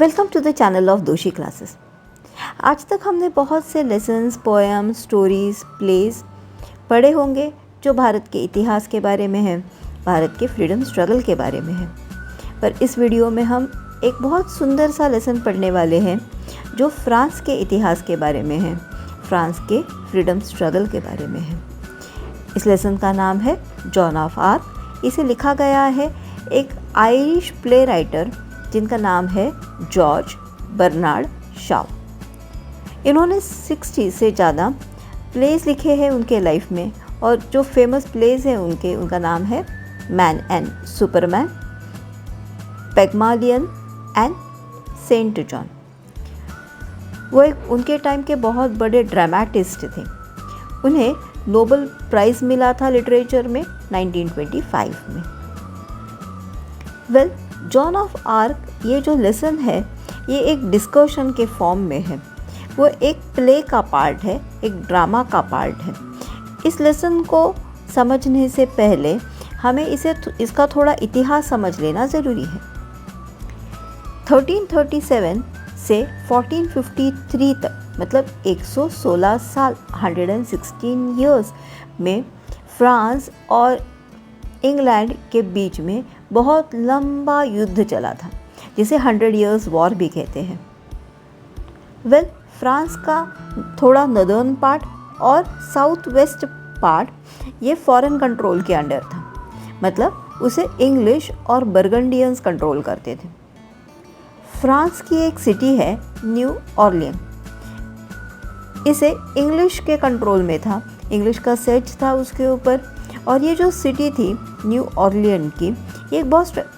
Welcome to the channel of Doshi classes. आज तक हमने बहुत से लेसन्स, पोएम, स्टोरीज़, प्लेस पढ़े होंगे जो भारत के इतिहास के बारे में हैं, भारत के फ्रीडम स्ट्रगल के बारे में हैं। पर इस वीडियो में हम एक बहुत सुंदर सा लेसन पढ़ने वाले हैं जो फ्रांस के इतिहास के बारे में है, फ्रांस के फ्रीडम स्ट्रगल के बारे में है। इस लेसन का नाम है जॉन ऑफ आर्क। इसे लिखा गया है एक आयरिश प्ले राइटर जिनका नाम है जॉर्ज बर्नार्ड शॉ। इन्होंने 60 से ज़्यादा प्लेस लिखे हैं उनके लाइफ में, और जो फेमस प्लेस हैं उनका नाम है man and superman, Pygmalion and saint Joan. वो एक उनके टाइम के बहुत बड़े ड्रामेटिस्ट थे। उन्हें नोबेल प्राइज़ मिला था लिटरेचर में 1925 में। जॉन ऑफ आर्क ये जो लेसन है ये एक डिस्कशन के फॉर्म में है। वो एक प्ले का पार्ट है, एक ड्रामा का पार्ट है। इस लेसन को समझने से पहले हमें इसका थोड़ा इतिहास समझ लेना ज़रूरी है। 1337 से 1453 तक, मतलब 116 साल 116 ईयर्स में फ्रांस और इंग्लैंड के बीच में बहुत लंबा युद्ध चला था, जिसे 100 ईयर्स वॉर भी कहते हैं। फ्रांस का थोड़ा नदर्न पार्ट और साउथ वेस्ट पार्ट ये फॉरेन कंट्रोल के अंडर था, मतलब उसे इंग्लिश और बर्गंडियंस कंट्रोल करते थे। फ्रांस की एक सिटी है न्यू ऑर्लियन, इसे इंग्लिश के कंट्रोल में था, इंग्लिश का सेज था उसके ऊपर। और ये जो सिटी थी न्यू ऑर्लियन की,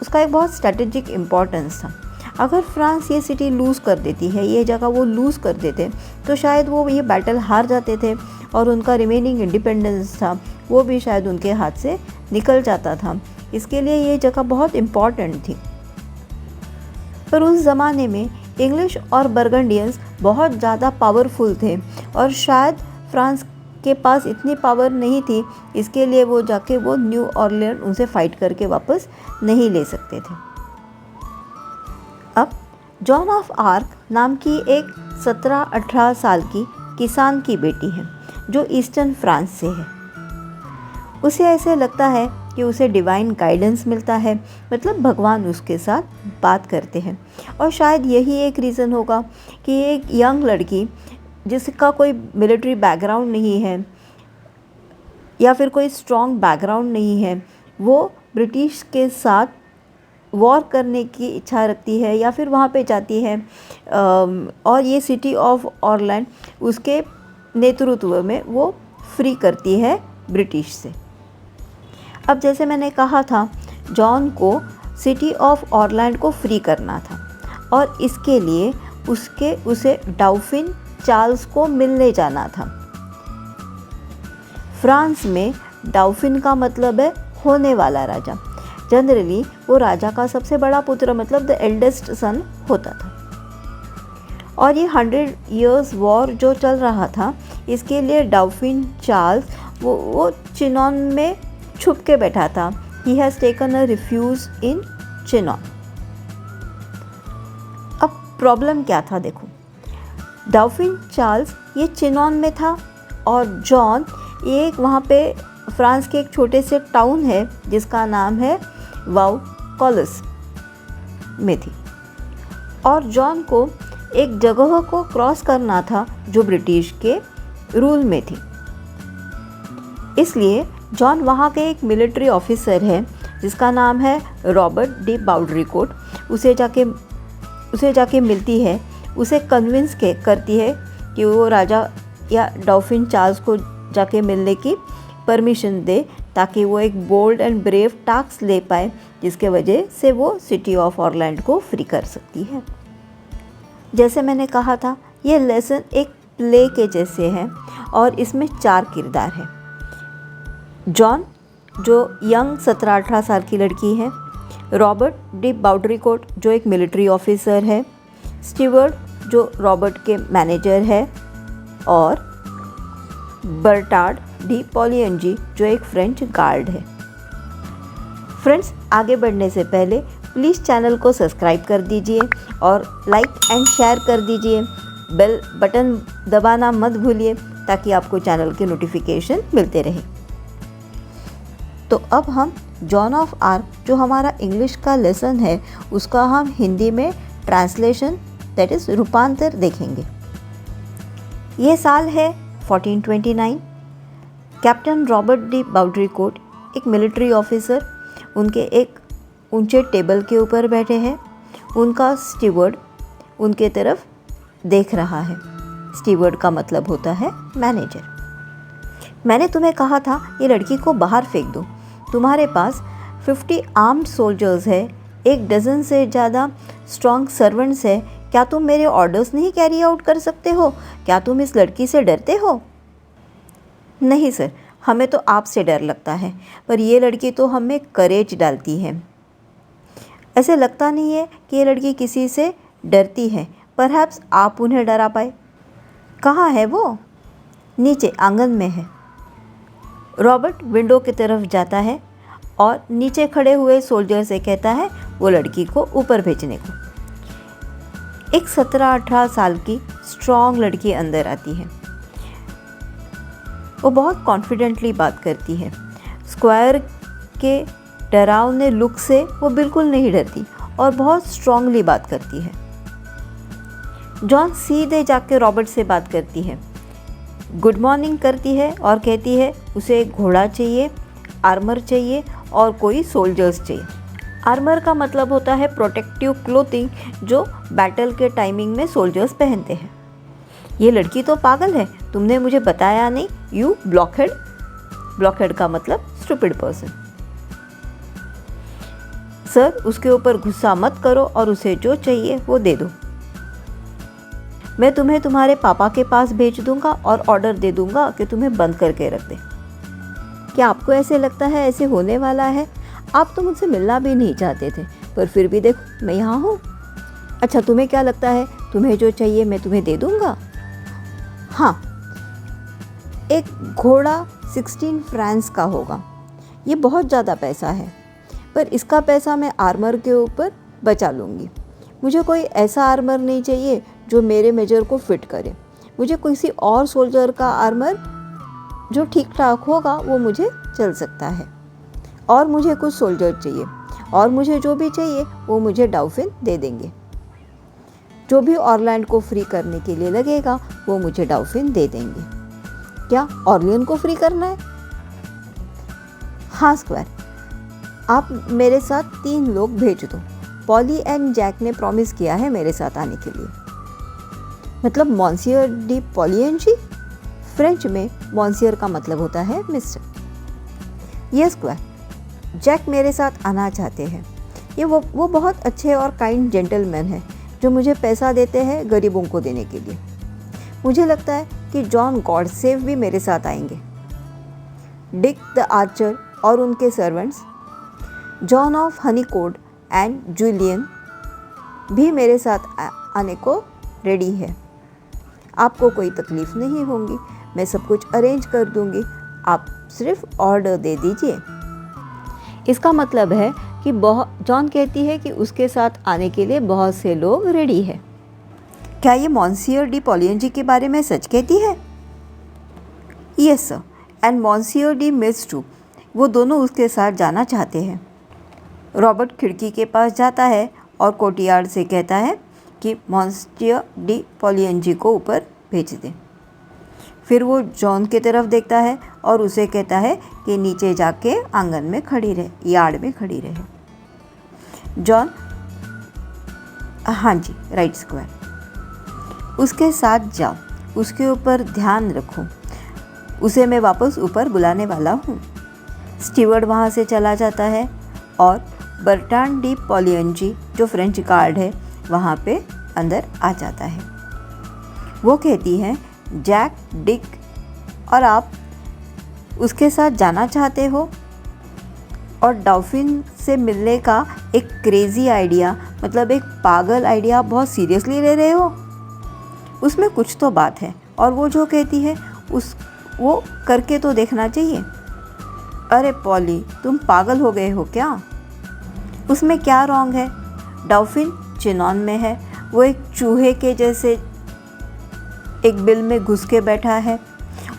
उसका एक बहुत स्ट्रैटेजिक इम्पोर्टेंस था। अगर फ्रांस ये सिटी लूज़ कर देती है, ये जगह वो लूज़ कर देते, तो शायद वो ये बैटल हार जाते थे और उनका रिमेनिंग इंडिपेंडेंस था वो भी शायद उनके हाथ से निकल जाता था। इसके लिए ये जगह बहुत इम्पॉर्टेंट थी। पर उस ज़माने में इंग्लिश और बर्गंडियंस बहुत ज़्यादा पावरफुल थे और शायद फ्रांस के पास इतनी पावर नहीं थी, इसके लिए वो जाके वो न्यू ऑर्लियन उनसे फाइट करके वापस नहीं ले सकते थे। अब जॉन ऑफ आर्क नाम की एक 17-18 साल की किसान की बेटी है जो ईस्टर्न फ्रांस से है। उसे ऐसे लगता है कि उसे डिवाइन गाइडेंस मिलता है, मतलब भगवान उसके साथ बात करते हैं। और शायद यही एक रीज़न होगा कि एक यंग लड़की जिसका कोई मिलिट्री बैकग्राउंड नहीं है या फिर कोई स्ट्रॉन्ग बैकग्राउंड नहीं है, वो ब्रिटिश के साथ वॉर करने की इच्छा रखती है या फिर वहाँ पे जाती है। और ये सिटी ऑफ ऑर्लैंड उसके नेतृत्व में वो फ्री करती है ब्रिटिश से। अब जैसे मैंने कहा था, जॉन को सिटी ऑफ ऑर्लैंड को फ्री करना था और इसके लिए उसे डाउफिन चार्ल्स को मिलने जाना था। फ्रांस में डाउफिन का मतलब है होने वाला राजा। जनरली वो राजा का सबसे बड़ा पुत्र, मतलब द एल्डेस्ट सन होता था। और ये 100 ईयर्स वॉर जो चल रहा था, इसके लिए डाउफिन चार्ल्स वो चिनॉन में छुप के बैठा था। He has taken a refuge in chinon. अब प्रॉब्लम क्या था देखो, डाउफिन चार्ल्स ये चिनॉन में था और जॉन एक वहाँ पे फ्रांस के एक छोटे से टाउन है जिसका नाम है वाउ कॉलस में थी। और जॉन को एक जगह को क्रॉस करना था जो ब्रिटिश के रूल में थी। इसलिए जॉन वहाँ के एक मिलिट्री ऑफिसर है जिसका नाम है रॉबर्ट डी बाउड्रिकोट, उसे जाके मिलती है, उसे कन्विंस करती है कि वो राजा या डाउफिन चार्ल्स को जाके मिलने की परमिशन दे, ताकि वो एक बोल्ड एंड ब्रेव टास्क ले पाए, जिसके वजह से वो सिटी ऑफ ऑर्लैंड को फ्री कर सकती है। जैसे मैंने कहा था, ये लेसन एक प्ले के जैसे है और इसमें 4 किरदार हैं। जॉन जो यंग 17-18 साल की लड़की है, रॉबर्ट डी बाउड्रिकोट जो एक मिलिट्री ऑफिसर है, स्टीवर्ट जो रॉबर्ट के मैनेजर है, और बर्टार्ड डी पॉलियंजी जो एक फ्रेंच गार्ड है। फ्रेंड्स, आगे बढ़ने से पहले प्लीज़ चैनल को सब्सक्राइब कर दीजिए और लाइक एंड शेयर कर दीजिए। बेल बटन दबाना मत भूलिए ताकि आपको चैनल के नोटिफिकेशन मिलते रहे। तो अब हम जॉन ऑफ आर्क, जो हमारा इंग्लिश का लेसन है, उसका हम हिंदी में ट्रांसलेशन दैट इज़ रूपांतर देखेंगे। ये साल है 1429। कैप्टन रॉबर्ट डी बाउड्रीकोट, एक मिलिट्री ऑफिसर, उनके एक ऊंचे टेबल के ऊपर बैठे हैं। उनका स्टीवर्ड उनके तरफ देख रहा है। स्टीवर्ड का मतलब होता है मैनेजर। मैंने तुम्हें कहा था ये लड़की को बाहर फेंक दो। तुम्हारे पास 50 आर्म्ड सोल्जर्स है, 1 डज़न से ज़्यादा स्ट्रॉन्ग सर्वेंट्स है। क्या तुम मेरे ऑर्डर्स नहीं कैरी आउट कर सकते हो? क्या तुम इस लड़की से डरते हो? नहीं सर, हमें तो आपसे डर लगता है, पर ये लड़की तो हमें करेज डालती है। ऐसे लगता नहीं है कि ये लड़की किसी से डरती है। परहैप्स आप उन्हें डरा पाए। कहाँ है वो? नीचे आंगन में है। रॉबर्ट विंडो की तरफ जाता है और नीचे खड़े हुए सोल्जर से कहता है वो लड़की को ऊपर भेजने को। एक 17-18 साल की स्ट्रॉन्ग लड़की अंदर आती है। वो बहुत कॉन्फिडेंटली बात करती है। स्क्वायर के डरावने लुक से वो बिल्कुल नहीं डरती और बहुत स्ट्रांगली बात करती है। जॉन सीधे जाके रॉबर्ट से बात करती है, गुड मॉर्निंग करती है और कहती है उसे एक घोड़ा चाहिए, आर्मर चाहिए और कोई सोल्जर्स चाहिए। आर्मर का मतलब होता है प्रोटेक्टिव क्लोथिंग, जो बैटल के टाइमिंग में सोल्जर्स पहनते हैं। ये लड़की तो पागल है, तुमने मुझे बताया नहीं। यू ब्लॉकहेड। ब्लॉकहेड का मतलब स्टूपिड पर्सन। सर, उसके ऊपर गुस्सा मत करो और उसे जो चाहिए वो दे दो। मैं तुम्हें तुम्हारे पापा के पास भेज दूंगा और ऑर्डर दे दूंगा कि तुम्हें बंद करके रख दे। क्या आपको ऐसे लगता है ऐसे होने वाला है? आप तो मुझसे मिलना भी नहीं चाहते थे, पर फिर भी देखो मैं यहाँ हूँ। अच्छा, तुम्हें क्या लगता है तुम्हें जो चाहिए मैं तुम्हें दे दूंगा? हाँ, एक घोड़ा 16 फ्रांस का होगा। ये बहुत ज़्यादा पैसा है, पर इसका पैसा मैं आर्मर के ऊपर बचा लूँगी। मुझे कोई ऐसा आर्मर नहीं चाहिए जो मेरे मेजर को फिट करे। मुझे किसी और सोल्जर का आर्मर जो ठीक ठाक होगा वो मुझे चल सकता है। और मुझे कुछ सोल्जर चाहिए और मुझे जो भी चाहिए वो मुझे डाउफिन दे देंगे। जो भी ऑरलैंड को फ्री करने के लिए लगेगा वो मुझे डाउफिन दे देंगे। क्या ऑरलियन को फ्री करना है? हाँ स्क्वायर, आप मेरे साथ 3 लोग भेज दो। पॉली एंड जैक ने प्रॉमिस किया है मेरे साथ आने के लिए। मतलब मॉन्सियर डी पॉलिएंजी। फ्रेंच में मॉन्सियर का मतलब होता है मिस्टर। यस स्क्वायर, जैक मेरे साथ आना चाहते हैं। वो बहुत अच्छे और काइंड जेंटलमैन है जो मुझे पैसा देते हैं गरीबों को देने के लिए। मुझे लगता है कि जॉन गॉडसेव भी मेरे साथ आएंगे। डिक द आर्चर और उनके सर्वेंट्स, जॉन ऑफ हनीकोड एंड जूलियन भी मेरे साथ आने को रेडी है। आपको कोई तकलीफ़ नहीं होगी, मैं सब कुछ अरेंज कर दूंगी, आप सिर्फ ऑर्डर दे दीजिए। इसका मतलब है कि जॉन कहती है कि उसके साथ आने के लिए बहुत से लोग रेडी है। क्या ये मॉन्सियर डी पॉलिएंजी के बारे में सच कहती है? यस सर, एंड मॉन्सियर डी मिस टू। वो दोनों उसके साथ जाना चाहते हैं। रॉबर्ट खिड़की के पास जाता है और कोर्टयार्ड से कहता है कि मॉन्सियर डी पॉलिएंजी को ऊपर भेज दें। फिर वो जॉन की तरफ देखता है और उसे कहता है कि नीचे जाके आंगन में खड़ी रहे, यार्ड में खड़ी रहे। जॉन, हाँ जी, राइट स्क्वायर। उसके साथ जाओ, उसके ऊपर ध्यान रखो, उसे मैं वापस ऊपर बुलाने वाला हूँ। स्टीवर्ड वहाँ से चला जाता है और बर्ट्रांड डी पॉलिएंजी जो फ्रेंच गार्ड है वहाँ पे अंदर आ जाता है। वो कहती हैं, जैक, डिक और आप उसके साथ जाना चाहते हो और डॉल्फिन से मिलने का एक क्रेज़ी आइडिया, मतलब एक पागल आइडिया बहुत सीरियसली ले रहे हो। उसमें कुछ तो बात है और वो जो कहती है वो करके तो देखना चाहिए। अरे पॉली, तुम पागल हो गए हो क्या? उसमें क्या रॉन्ग है? डॉल्फिन चिनॉन में है, वो एक चूहे के जैसे एक बिल में घुस के बैठा है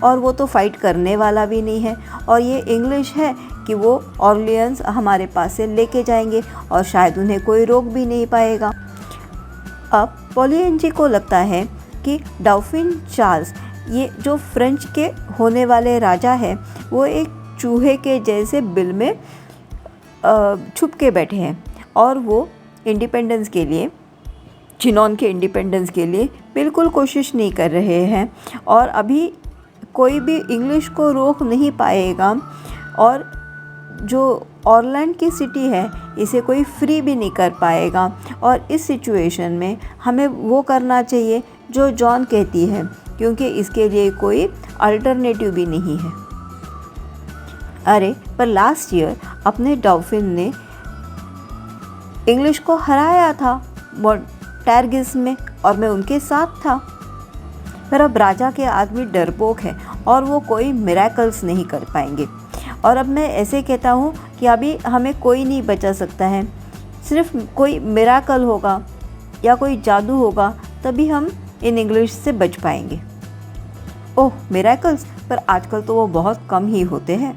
और वो तो फाइट करने वाला भी नहीं है। और ये इंग्लिश है कि वो ऑर्लियंस हमारे पास से लेके जाएंगे और शायद उन्हें कोई रोक भी नहीं पाएगा। अब पॉलियन जी को लगता है कि डॉल्फिन चार्ल्स, ये जो फ्रेंच के होने वाले राजा है, वो एक चूहे के जैसे बिल में छुप के बैठे हैं और वो इंडिपेंडेंस के लिए, चिनॉन के इंडिपेंडेंस के लिए बिल्कुल कोशिश नहीं कर रहे हैं और अभी कोई भी इंग्लिश को रोक नहीं पाएगा। और जो ऑरलैंड की सिटी है, इसे कोई फ्री भी नहीं कर पाएगा। और इस सिचुएशन में हमें वो करना चाहिए जो जॉन कहती है, क्योंकि इसके लिए कोई अल्टरनेटिव भी नहीं है। अरे पर लास्ट ईयर अपने डॉल्फिन ने इंग्लिश को हराया था टैरगिस में और मैं उनके साथ था। पर अब राजा के आदमी डरपोक है और वो कोई मिरेकल्स नहीं कर पाएंगे। और अब मैं ऐसे कहता हूँ कि अभी हमें कोई नहीं बचा सकता है, सिर्फ कोई मिरेकल होगा या कोई जादू होगा तभी हम इन इंग्लिश से बच पाएंगे। ओह मिरेकल्स, पर आजकल तो वो बहुत कम ही होते हैं।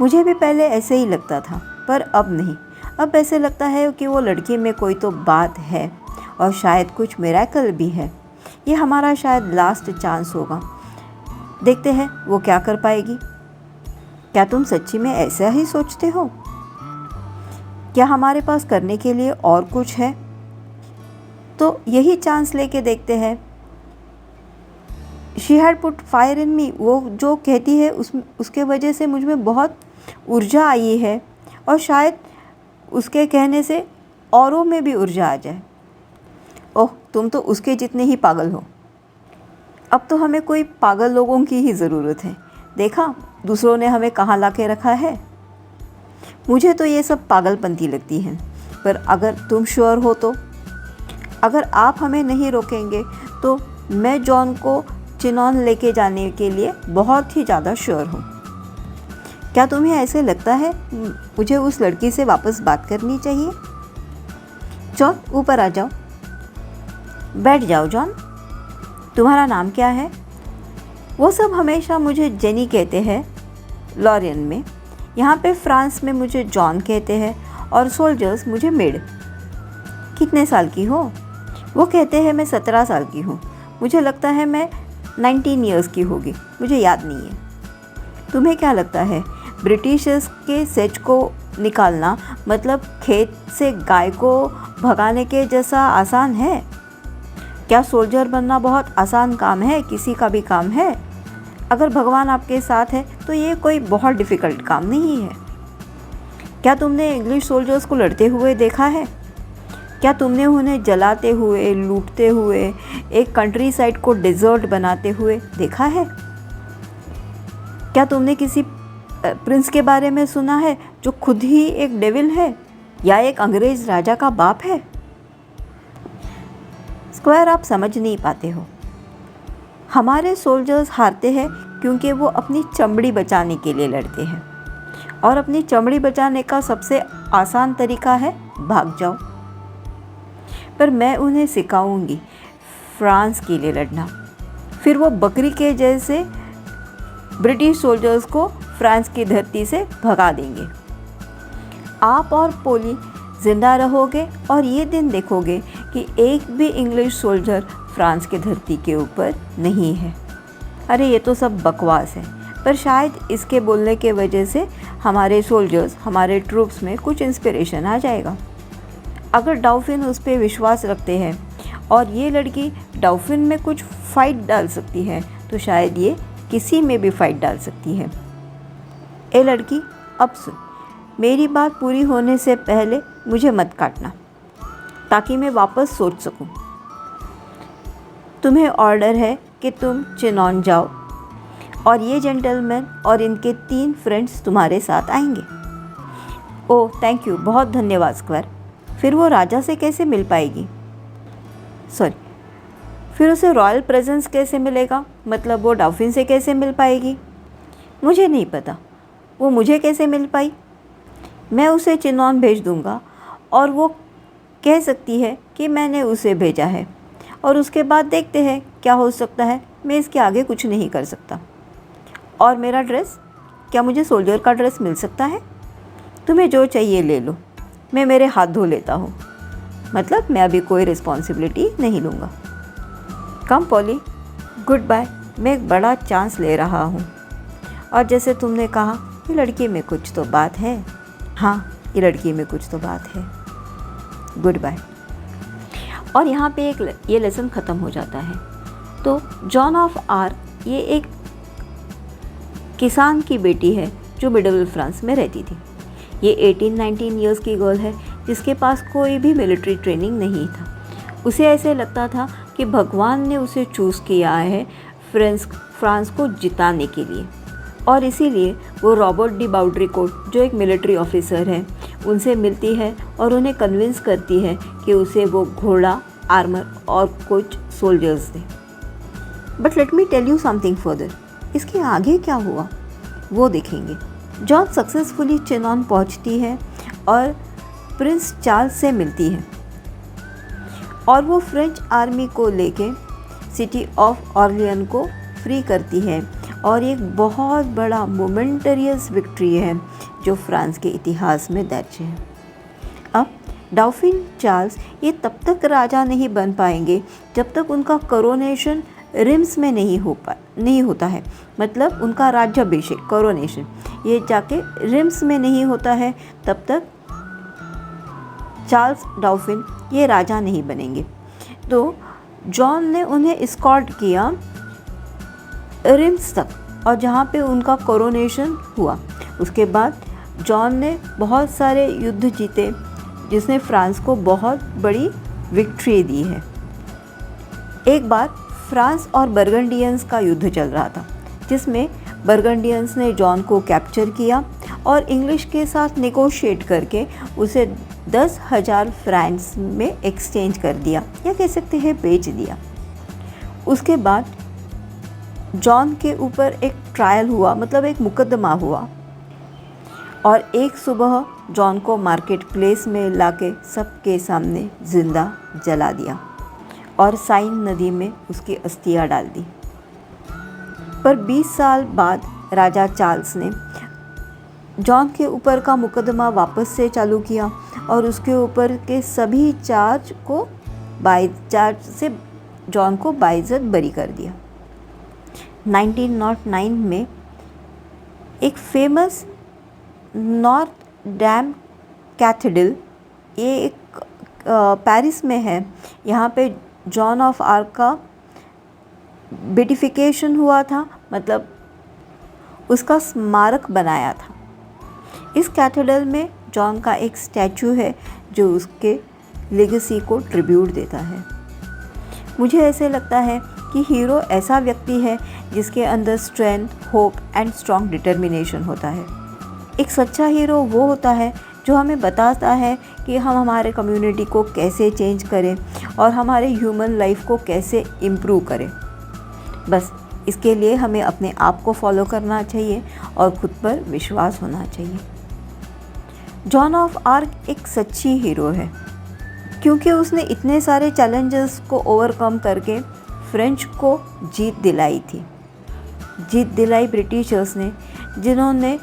मुझे भी पहले ऐसे ही लगता था, पर अब नहीं। अब ऐसे लगता है कि वो लड़की में कोई तो बात है और शायद कुछ मिरेकल भी है। ये हमारा शायद लास्ट चांस होगा। देखते हैं वो क्या कर पाएगी। क्या तुम सच्ची में ऐसा ही सोचते हो? क्या हमारे पास करने के लिए और कुछ है? तो यही चांस लेके देखते हैं। She had put fire in me, वो जो कहती है उसके वजह से मुझ में बहुत ऊर्जा आई है और शायद उसके कहने से औरों में भी ऊर्जा आ जाए। ओह तुम तो उसके जितने ही पागल हो। अब तो हमें कोई पागल लोगों की ही ज़रूरत है। देखा दूसरों ने हमें कहाँ ला के रखा है। मुझे तो ये सब पागलपंती लगती है, पर अगर तुम श्योर हो तो, अगर आप हमें नहीं रोकेंगे तो मैं जॉन को चिनॉन लेके जाने के लिए बहुत ही ज़्यादा श्योर हूँ। क्या तुम्हें ऐसे लगता है मुझे उस लड़की से वापस बात करनी चाहिए? जॉन ऊपर आ जाओ, बैठ जाओ। जॉन तुम्हारा नाम क्या है? वो सब हमेशा मुझे जेनी कहते हैं लॉरियन में, यहाँ पे फ्रांस में मुझे जॉन कहते हैं और सोल्जर्स मुझे मेड। कितने साल की हो? वो कहते हैं मैं 17 साल की हूँ। मुझे लगता है मैं 19 ईयर्स की होगी, मुझे याद नहीं है। तुम्हें क्या लगता है ब्रिटिशर्स के सेज को निकालना मतलब खेत से गाय को भगाने के जैसा आसान है? क्या सोल्जर बनना बहुत आसान काम है? किसी का भी काम है? अगर भगवान आपके साथ है तो ये कोई बहुत डिफ़िकल्ट काम नहीं है। क्या तुमने इंग्लिश सोल्जर्स को लड़ते हुए देखा है? क्या तुमने उन्हें जलाते हुए, लूटते हुए, एक कंट्री साइड को डेजर्ट बनाते हुए देखा है? क्या तुमने किसी प्रिंस के बारे में सुना है जो खुद ही एक डेविल है या एक अंग्रेज राजा का बाप है? स्क्वायर आप समझ नहीं पाते हो। हमारे सोल्जर्स हारते हैं क्योंकि वो अपनी चमड़ी बचाने के लिए लड़ते हैं और अपनी चमड़ी बचाने का सबसे आसान तरीका है भाग जाओ। पर मैं उन्हें सिखाऊंगी फ्रांस के लिए लड़ना, फिर वो बकरी के जैसे ब्रिटिश सोल्जर्स को फ्रांस की धरती से भगा देंगे। आप और पोली जिंदा रहोगे और ये दिन देखोगे कि एक भी इंग्लिश सोल्जर फ्रांस की धरती के ऊपर नहीं है। अरे ये तो सब बकवास है, पर शायद इसके बोलने के वजह से हमारे सोल्जर्स, हमारे ट्रूप्स में कुछ इंस्पिरेशन आ जाएगा। अगर डॉल्फिन उस पर विश्वास रखते हैं और ये लड़की डॉल्फिन में कुछ फ़ाइट डाल सकती है तो शायद ये किसी में भी फ़ाइट डाल सकती है। ए लड़की अब सुन, मेरी बात पूरी होने से पहले मुझे मत काटना ताकि मैं वापस सोच सकूं। तुम्हें ऑर्डर है कि तुम चिनॉन जाओ और ये जेंटलमैन और इनके 3 फ्रेंड्स तुम्हारे साथ आएंगे। ओह थैंक यू, बहुत धन्यवाद स्क्वायर। फिर वो राजा से कैसे मिल पाएगी? सॉरी, फिर उसे रॉयल प्रेजेंस कैसे मिलेगा? मतलब वो डॉल्फिन से कैसे मिल पाएगी? मुझे नहीं पता, वो मुझे कैसे मिल पाई? मैं उसे चिनॉन भेज दूँगा और वो कह सकती है कि मैंने उसे भेजा है, और उसके बाद देखते हैं क्या हो सकता है। मैं इसके आगे कुछ नहीं कर सकता। और मेरा ड्रेस, क्या मुझे सोल्जर का ड्रेस मिल सकता है? तुम्हें जो चाहिए ले लो, मैं मेरे हाथ धो लेता हूँ। मतलब मैं अभी कोई रिस्पॉन्सिबिलिटी नहीं लूँगा। कम पॉली, गुड बाय, मैं एक बड़ा चांस ले रहा हूँ। और जैसे तुमने कहा, ये लड़की में कुछ तो बात है। हाँ, ये लड़की में कुछ तो बात है। Good bye. और यहाँ पे ये लेसन ख़त्म हो जाता है। तो जॉन ऑफ आर्क ये एक किसान की बेटी है जो मिडिवल फ्रांस में रहती थी। ये 18-19 ईयर्स की गर्ल है जिसके पास कोई भी मिलिट्री ट्रेनिंग नहीं था। उसे ऐसे लगता था कि भगवान ने उसे चूज़ किया है फ्रांस को जिताने के लिए, और इसीलिए वो रॉबर्ट डी बाउड्रिकोट जो एक मिलिट्री ऑफिसर हैं उनसे मिलती है और उन्हें कन्विंस करती है कि उसे वो घोड़ा, आर्मर और कुछ सोल्जर्स दें। But let me tell you something further. इसके आगे क्या हुआ वो देखेंगे। जॉन सक्सेसफुली चिनॉन पहुंचती है और प्रिंस चार्ल्स से मिलती है, और वो फ्रेंच आर्मी को लेके सिटी ऑफ ऑर्लियन को फ्री करती है, और एक बहुत बड़ा मोमेंटरियस विक्ट्री है जो फ्रांस के इतिहास में दर्ज है। अब डॉफिन चार्ल्स ये तब तक राजा नहीं बन पाएंगे जब तक उनका करोनेशन रिम्स में नहीं होता है। मतलब उनका राज्याभिषेक, करोनेशन, ये जाके रिम्स में नहीं होता है, तब तक चार्ल्स डॉफिन ये राजा नहीं बनेंगे। तो जॉन ने उन्हें एस्कॉर्ट किया रिम्स तक, और जहाँ पे उनका कोरोनेशन हुआ। उसके बाद जॉन ने बहुत सारे युद्ध जीते जिसने फ्रांस को बहुत बड़ी विक्ट्री दी है। एक बार फ्रांस और बर्गंडियंस का युद्ध चल रहा था जिसमें बर्गंडियंस ने जॉन को कैप्चर किया और इंग्लिश के साथ नेगोशिएट करके उसे 10,000 फ्रांस में एक्सचेंज कर दिया, या कह सकते हैं बेच दिया। उसके बाद जॉन के ऊपर एक ट्रायल हुआ, मतलब एक मुकदमा हुआ, और एक सुबह जॉन को मार्केट प्लेस में लाके सबके सामने ज़िंदा जला दिया और साइन नदी में उसकी अस्थियाँ डाल दी। पर 20 साल बाद राजा चार्ल्स ने जॉन के ऊपर का मुकदमा वापस से चालू किया और उसके ऊपर के सभी चार्ज से जॉन को बाइज्जत बरी कर दिया। 1909 में एक फेमस नॉर्थ डैम कैथेड्रल, ये एक पेरिस में है, यहाँ पे जॉन ऑफ आर्क का बेटिफिकेशन हुआ था, मतलब उसका स्मारक बनाया था। इस कैथेड्रल में जॉन का एक स्टैचू है जो उसके लेगेसी को ट्रिब्यूट देता है। मुझे ऐसे लगता है कि हीरो ऐसा व्यक्ति है जिसके अंदर strength, hope and strong determination होता है। एक सच्चा हीरो वो होता है जो हमें बताता है कि हम हमारे कम्युनिटी को कैसे चेंज करें और हमारे ह्यूमन लाइफ को कैसे इम्प्रूव करें। बस इसके लिए हमें अपने आप को फॉलो करना चाहिए और खुद पर विश्वास होना चाहिए। जॉन ऑफ आर्क एक सच्ची हीरो है क्योंकि उसने इतने सारे चैलेंजेस को ओवरकम करके फ्रेंच को जीत दिलाई थी। जीत दिलाई ब्रिटिशर्स ने, जिन्होंने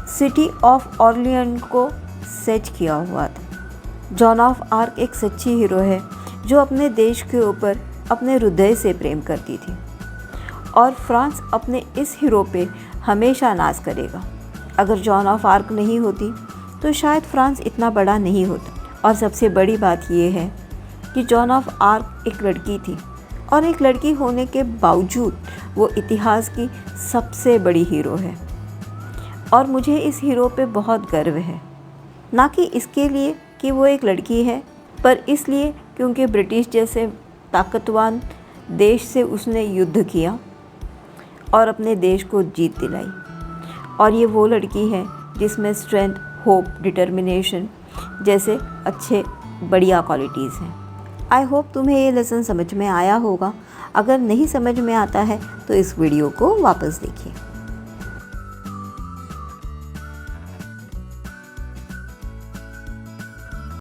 सिटी ऑफ ऑर्लियन को सेच किया हुआ था। जॉन ऑफ आर्क एक सच्ची हीरो है जो अपने देश के ऊपर अपने हृदय से प्रेम करती थी, और फ्रांस अपने इस हीरो पे हमेशा नाज करेगा। अगर जॉन ऑफ आर्क नहीं होती तो शायद फ्रांस इतना बड़ा नहीं होता। और सबसे बड़ी बात यह है कि जॉन ऑफ आर्क एक लड़की थी, और एक लड़की होने के बावजूद वो इतिहास की सबसे बड़ी हीरो है। और मुझे इस हीरो पे बहुत गर्व है, ना कि इसके लिए कि वो एक लड़की है, पर इसलिए क्योंकि ब्रिटिश जैसे ताकतवान देश से उसने युद्ध किया और अपने देश को जीत दिलाई। और ये वो लड़की है जिसमें स्ट्रेंथ, होप, डिटर्मिनेशन जैसे अच्छे बढ़िया क्वालिटीज़ हैं। आई होप तुम्हें ये लेसन समझ में आया होगा। अगर नहीं समझ में आता है तो इस वीडियो को वापस देखिए।